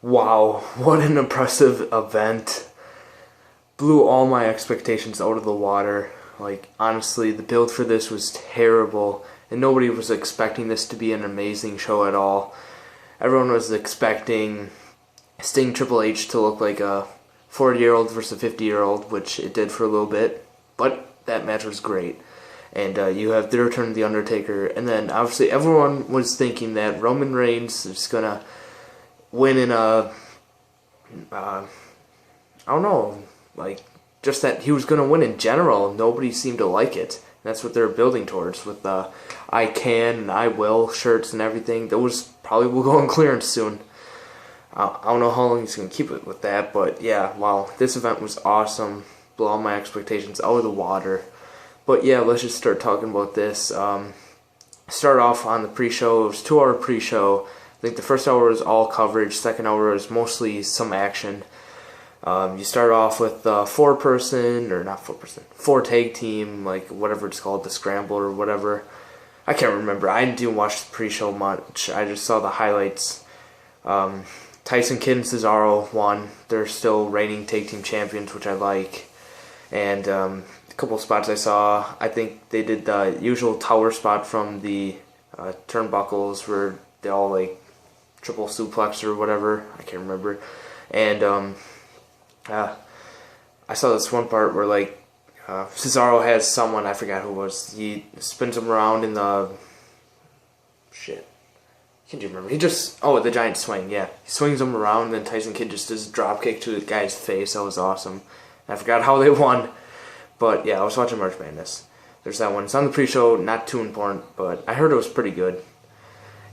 Wow, what an impressive event. Blew all my expectations out of the water. Like, honestly, the build for this was terrible, and nobody was expecting this to be an amazing show at all. Everyone was expecting Sting Triple H to look like a 40-year-old versus a 50-year-old, which it did for a little bit, but that match was great. And you have the return of The Undertaker, and then obviously everyone was thinking that Roman Reigns is going to win in a, I don't know, like, just that he was going to win in general. Nobody seemed to like it. And that's what they're building towards with the I can and I will shirts and everything. Those probably will go on clearance soon. I don't know how long he's going to keep it with that, but yeah, wow, this event was awesome. Blew all my expectations out of the water. But yeah, let's just start talking about this. Start off on the pre-show. It was a 2-hour pre-show. I think the first hour was all coverage. Second hour was mostly some action. You start off with four tag team, like whatever it's called, the Scramble or whatever. I can't remember. I didn't watch the pre-show much. I just saw the highlights. Tyson Kidd and Cesaro won. They're still reigning tag team champions, which I like. And a couple of spots I saw, I think they did the usual tower spot from the turnbuckles where they all like triple suplex or whatever. I can't remember. And I saw this one part where like Cesaro has someone, I forgot who it was. He spins him around in the can't you remember? The giant swing, yeah. He swings him around, and then Tyson Kidd just does a drop kick to the guy's face. That was awesome. I forgot how they won. But yeah, I was watching March Madness. There's that one. It's on the pre-show, not too important, but I heard it was pretty good.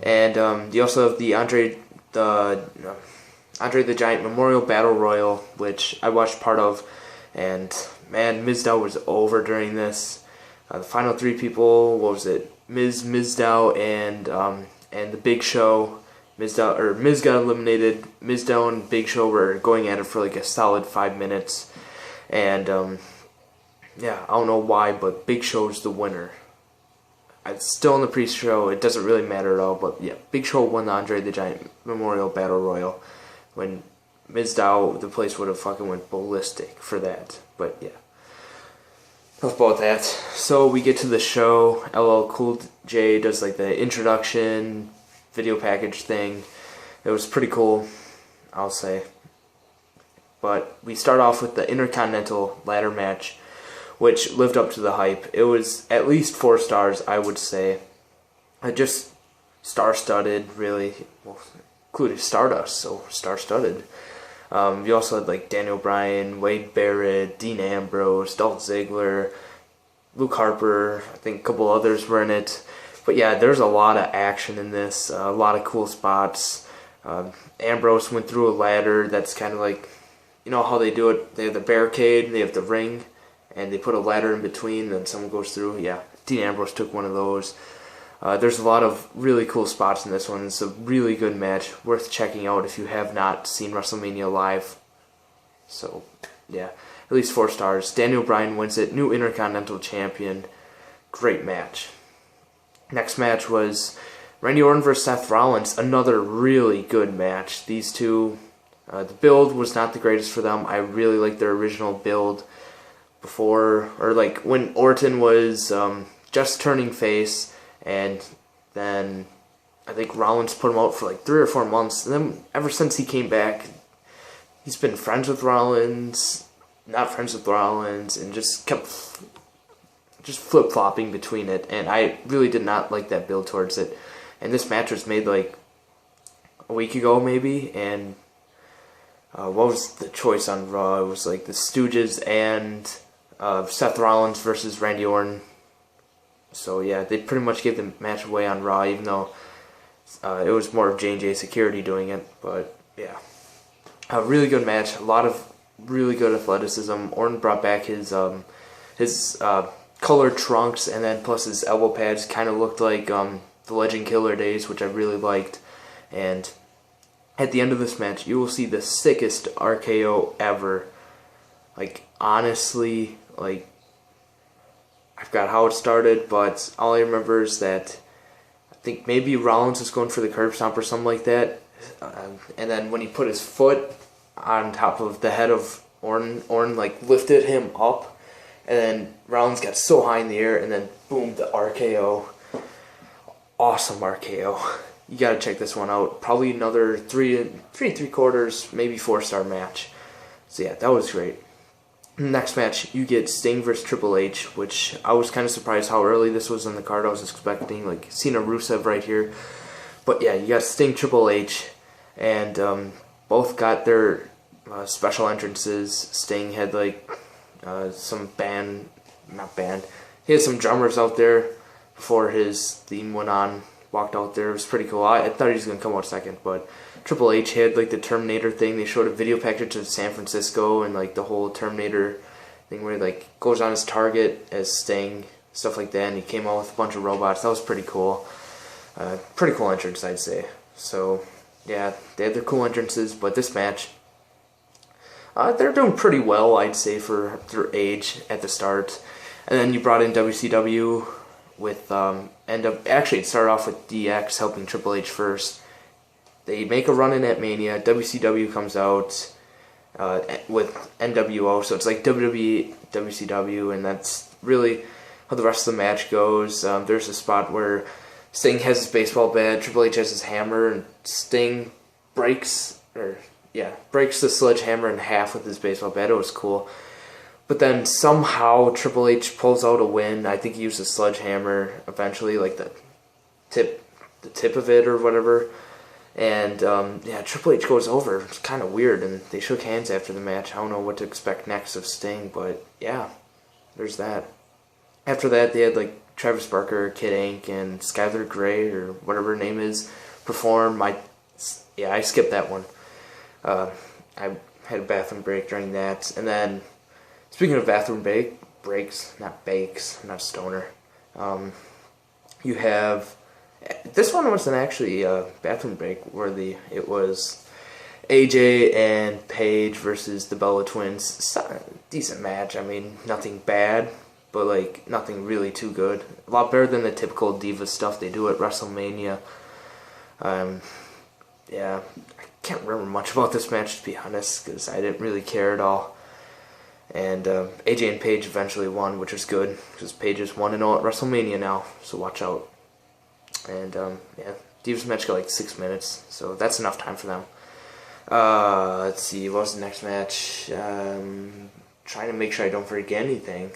And you also have the Andre the Giant Memorial Battle Royal, which I watched part of. And man, Mizdow was over during this. The final three people, what was it? Mizdow, and the Big Show. Miz got eliminated. Mizdow and Big Show were going at it for like a solid 5 minutes. And yeah, I don't know why, but Big Show's the winner. It's still in the pre-show. It doesn't really matter at all. But yeah, Big Show won the Andre the Giant Memorial Battle Royal. When Mizdow, the place would have fucking went ballistic for that. But yeah. Enough about that. So we get to the show. LL Cool J does like the introduction video package thing. It was pretty cool, I'll say. But we start off with the Intercontinental ladder match, which lived up to the hype. It was at least 4 stars, I would say. Just star-studded, really. Well, including Stardust, so star-studded. You also had like Daniel Bryan, Wade Barrett, Dean Ambrose, Dolph Ziggler, Luke Harper. I think a couple others were in it. But yeah, there's a lot of action in this, a lot of cool spots. Ambrose went through a ladder that's kind of like, you know how they do it? They have the barricade, they have the ring, and they put a ladder in between, then someone goes through. Yeah, Dean Ambrose took one of those. There's a lot of really cool spots in this one. It's a really good match, worth checking out if you have not seen WrestleMania live. So, yeah, at least 4 stars. Daniel Bryan wins it, new Intercontinental Champion. Great match. Next match was Randy Orton versus Seth Rollins, another really good match. These two, the build was not the greatest for them. I really liked their original build before, or like when Orton was just turning face. And then I think Rollins put him out for like 3 or 4 months. And then ever since he came back, he's been friends with Rollins, not friends with Rollins, and just kept flip-flopping between it. And I really did not like that build towards it. And this match was made like a week ago maybe. And what was the choice on Raw? It was like the Stooges and Seth Rollins versus Randy Orton. So yeah, they pretty much gave the match away on Raw, even though it was more of J&J Security doing it. But yeah, a really good match, a lot of really good athleticism. Orton brought back his colored trunks, and then plus his elbow pads kind of looked like the Legend Killer days, which I really liked. And at the end of this match, you will see the sickest RKO ever. Like, honestly, like, I forgot how it started, but all I remember is that I think maybe Rollins was going for the curb stomp or something like that, And then when he put his foot on top of the head of Orton like lifted him up, and then Rollins got so high in the air, and then boom, the RKO. Awesome RKO. You gotta check this one out. Probably another three quarters, maybe 4-star match. So yeah, that was great. Next match, you get Sting versus Triple H, which I was kind of surprised how early this was on the card. I was expecting like Cena Rusev right here. But yeah, you got Sting Triple H, and both got their special entrances. Sting had like some he had some drummers out there before his theme went on. Walked out there, it was pretty cool. I thought he was going to come out second, but Triple H had like the Terminator thing. They showed a video package of San Francisco and like the whole Terminator thing where he like goes on his target as Sting, stuff like that, and he came out with a bunch of robots. That was pretty cool. Pretty cool entrance, I'd say. So yeah, they had their cool entrances, but this match, they're doing pretty well, I'd say, for their age at the start. And then you brought in WCW with actually it started off with DX helping Triple H first. They make a run in at Mania. WCW comes out with NWO, so it's like WWE, WCW, and that's really how the rest of the match goes. There's a spot where Sting has his baseball bat, Triple H has his hammer, and Sting breaks the sledgehammer in half with his baseball bat. It was cool. But then somehow Triple H pulls out a win. I think he used a sledgehammer eventually, like the tip of it or whatever. And Triple H goes over. It's kind of weird, and they shook hands after the match. I don't know what to expect next of Sting, but yeah, there's that. After that, they had like Travis Barker, Kid Ink, and Skylar Grey, or whatever her name is, perform. I skipped that one. I had a bathroom break during that, and then speaking of bathroom breaks, not bakes, I'm not a stoner. You have this one wasn't actually a bathroom break worthy. It was AJ and Paige versus the Bella Twins. Decent match. I mean, nothing bad, but like nothing really too good. A lot better than the typical diva stuff they do at WrestleMania. I can't remember much about this match, to be honest, because I didn't really care at all. And AJ and Paige eventually won, which was good, because Paige is 1-0 at WrestleMania now, so watch out. And Divas match got like 6 minutes, so that's enough time for them. Let's see, what was the next match? Trying to make sure I don't forget anything.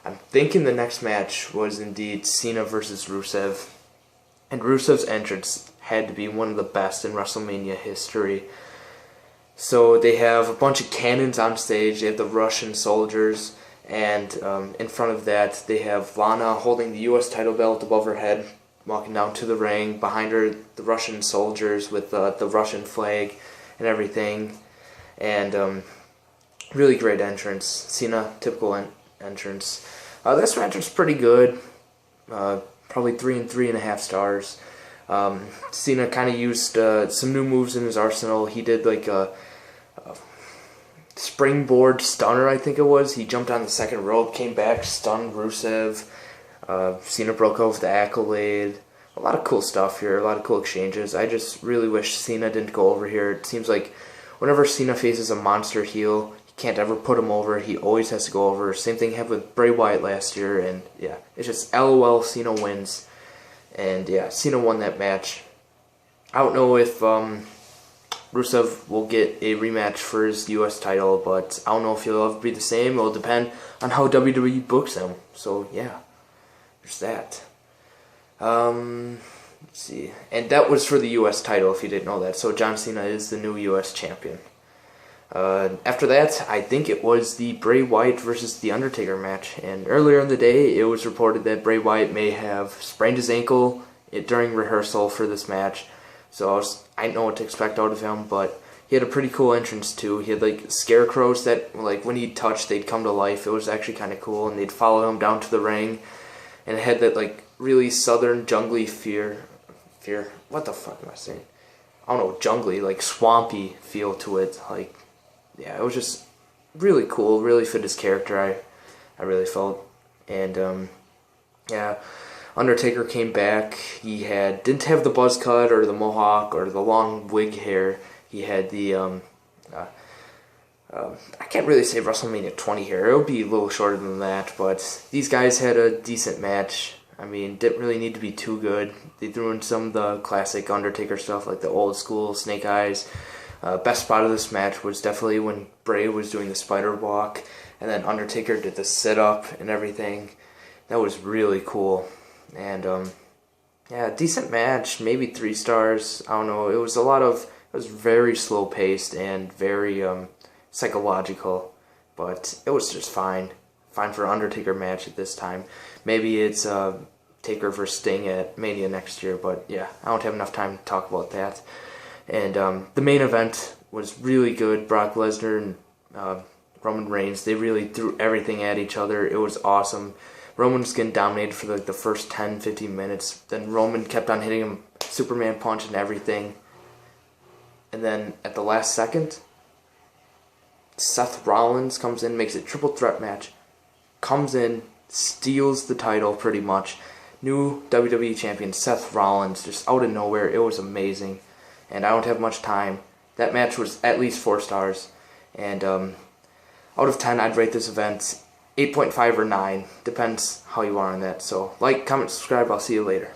I'm thinking the next match was indeed Cena versus Rusev. And Rusev's entrance had to be one of the best in WrestleMania history. So they have a bunch of cannons on stage. They have the Russian soldiers, and in front of that they have Lana holding the U.S. title belt above her head, walking down to the ring. Behind her, the Russian soldiers with the Russian flag and everything. And really great entrance. Cena, typical entrance. This match was pretty good. Probably 3 and 3.5 stars. Cena kind of used some new moves in his arsenal. He did like a springboard stunner, I think it was. He jumped on the second rope, came back, stunned Rusev. Cena broke out with the Accolade. A lot of cool stuff here, a lot of cool exchanges. I just really wish Cena didn't go over here. It seems like whenever Cena faces a monster heel, he can't ever put him over. He always has to go over. Same thing happened with Bray Wyatt last year, and yeah, it's just LOL, Cena wins. And yeah, Cena won that match. I don't know if Rusev will get a rematch for his U.S. title, but I don't know if he'll ever be the same. It'll depend on how WWE books him. So yeah, there's that. Let's see. And that was for the U.S. title, if you didn't know that. So John Cena is the new U.S. champion. After that, I think it was the Bray Wyatt versus The Undertaker match. And earlier in the day, it was reported that Bray Wyatt may have sprained his ankle during rehearsal for this match. So I didn't know what to expect out of him, but he had a pretty cool entrance too. He had like scarecrows that, like, when he'd touch, they'd come to life. It was actually kind of cool, and they'd follow him down to the ring. And it had that like really southern jungly fear. What the fuck am I saying? I don't know, jungly, like swampy feel to it. Like, yeah, it was just really cool, really fit his character, I really felt. And, yeah, Undertaker came back. He didn't have the buzz cut or the mohawk or the long wig hair. He had the I can't really say WrestleMania 20 hair. It would be a little shorter than that, but these guys had a decent match. I mean, didn't really need to be too good. They threw in some of the classic Undertaker stuff, like the old school Snake Eyes. Best spot of this match was definitely when Bray was doing the spider walk, and then Undertaker did the sit-up and everything. That was really cool. And, yeah, decent match, maybe 3 stars. I don't know, it was very slow-paced and very, psychological, but it was just fine for an Undertaker match at this time. Maybe it's Taker versus Sting at Mania next year, but yeah, I don't have enough time to talk about that. And the main event was really good. Brock Lesnar and Roman Reigns, they really threw everything at each other. It was awesome. Roman was getting dominated for like the first 10-15 minutes. Then Roman kept on hitting him Superman punch and everything. And then at the last second, Seth Rollins comes in, makes it a triple threat match, comes in, steals the title pretty much. New WWE champion Seth Rollins, just out of nowhere. It was amazing. And I don't have much time. That match was at least 4 stars. And out of 10, I'd rate this event 8.5 or 9. Depends how you are on that. So like, comment, subscribe. I'll see you later.